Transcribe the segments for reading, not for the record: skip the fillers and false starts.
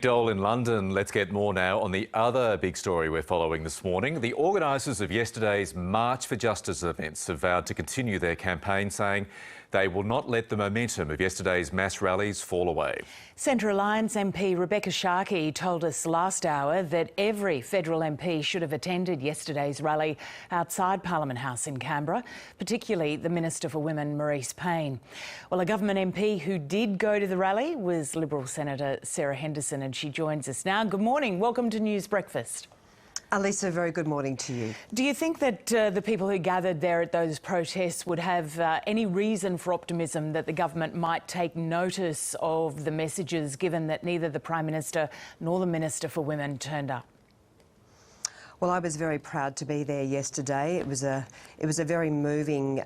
Dole in London. Let's get more now on the other big story we're following this morning. The organisers of yesterday's March for Justice events have vowed to continue their campaign, saying they will not let the momentum of yesterday's mass rallies fall away. Centre Alliance MP Rebecca Sharkey told us last hour that every federal MP should have attended yesterday's rally outside Parliament House in Canberra, particularly the Minister for Women, Marise Payne. Well, a government MP who did go to the rally was Liberal Senator Sarah Henderson, and she joins us now. Good morning. Welcome to News Breakfast. Alisa, very good morning to you. Do you think that the people who gathered there at those protests would have any reason for optimism that the government might take notice of the messages, given that neither the Prime Minister nor the Minister for Women turned up? Well, I was very proud to be there yesterday. It was a very moving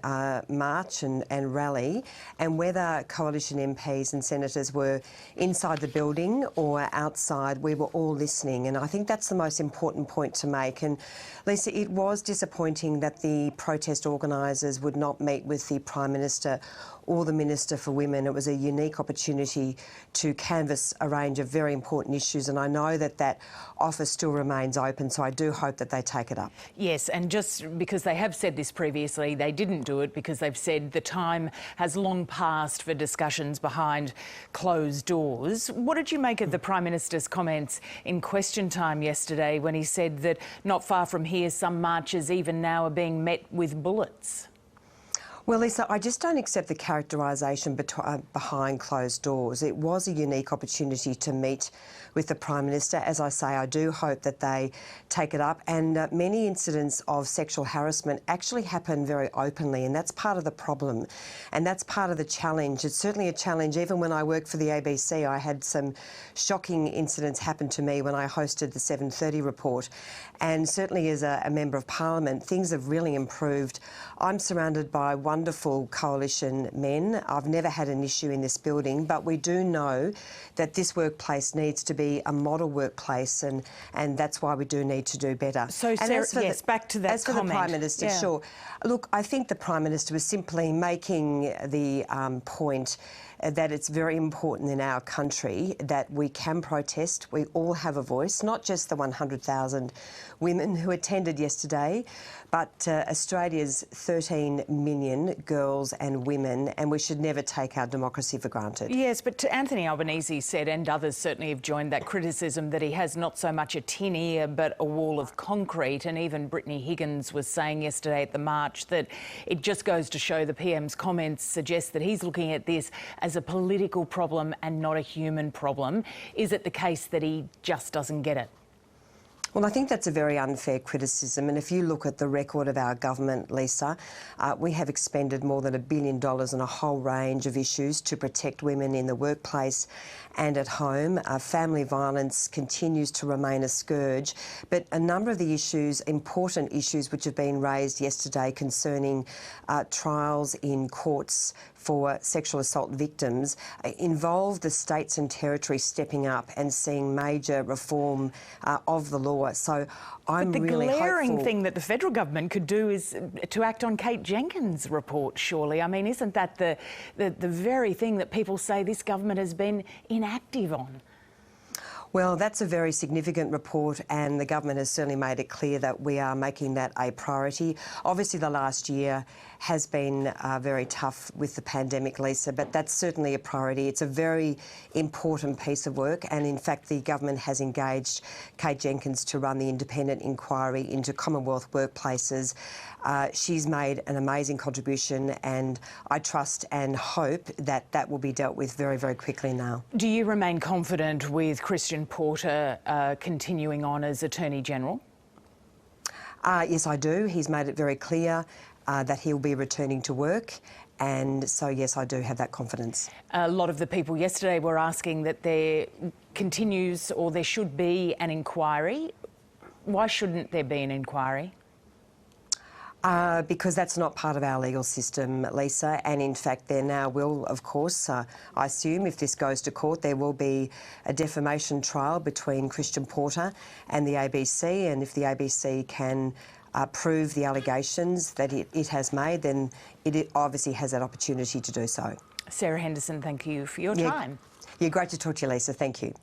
march and rally, and whether coalition MPs and senators were inside the building or outside, we were all listening, and I think that's the most important point to make. And Lisa, it was disappointing that the protest organisers would not meet with the Prime Minister or the Minister for Women. It was a unique opportunity to canvass a range of very important issues, and I know that that offer still remains open, so I do hope that they take it up. Yes, and just because they have said this previously, they didn't do it because they've said the time has long passed for discussions behind closed doors. What did you make of the Prime Minister's comments in question time yesterday when he said that not far from here some marches even now are being met with bullets? Well, Lisa, I just don't accept the characterisation behind closed doors. It was a unique opportunity to meet with the Prime Minister. As I say, I do hope that they take it up. And many incidents of sexual harassment actually happen very openly, and that's part of the problem. And that's part of the challenge. It's certainly a challenge. Even when I worked for the ABC, I had some shocking incidents happen to me when I hosted the 7:30 report. And certainly as a Member of Parliament, things have really improved. I'm surrounded by wonderful coalition men. I've never had an issue in this building, but we do know that this workplace needs to be a model workplace, and that's why we do need to do better. So, Sarah, yes, back to that As for comment. the Prime Minister, yeah. Sure. Look, I think the Prime Minister was simply making the point that it's very important in our country that we can protest. We all have a voice, not just the 100,000 women who attended yesterday, but Australia's 13 million girls and women, and we should never take our democracy for granted. Yes, but Anthony Albanese said, and others certainly have joined that criticism, that he has not so much a tin ear but a wall of concrete. And even Brittany Higgins was saying yesterday at the march that it just goes to show the PM's comments suggest that he's looking at this as a political problem and not a human problem. Is it the case that he just doesn't get it? Well, I think that's a very unfair criticism, and if you look at the record of our government, Lisa, we have expended more than $1 billion on a whole range of issues to protect women in the workplace and at home. Family violence continues to remain a scourge, but a number of the issues, important issues which have been raised yesterday concerning trials in courts for sexual assault victims involve the states and territories stepping up and seeing major reform of the law. So I'm really hopeful. But the glaring thing that the federal government could do is to act on Kate Jenkins' report, surely. I mean, isn't that the very thing that people say this government has been inactive on? Well, that's a very significant report, and the government has certainly made it clear that we are making that a priority. Obviously, the last year has been very tough with the pandemic, Lisa, but that's certainly a priority. It's a very important piece of work, and in fact, the government has engaged Kate Jenkins to run the independent inquiry into Commonwealth workplaces. She's made an amazing contribution, and I trust and hope that that will be dealt with very, very quickly now. Do you remain confident with Christian Porter continuing on as Attorney-General? Yes, I do. He's made it very clear that he'll be returning to work, and so yes, I do have that confidence. A lot of the people yesterday were asking that there continues or there should be an inquiry. Why shouldn't there be an inquiry? Because that's not part of our legal system, Lisa, and in fact there now will, of course, I assume if this goes to court, there will be a defamation trial between Christian Porter and the ABC, and if the ABC can prove the allegations that it has made, then it obviously has that opportunity to do so. Sarah Henderson, thank you for your time. Yeah, great to talk to you, Lisa. Thank you.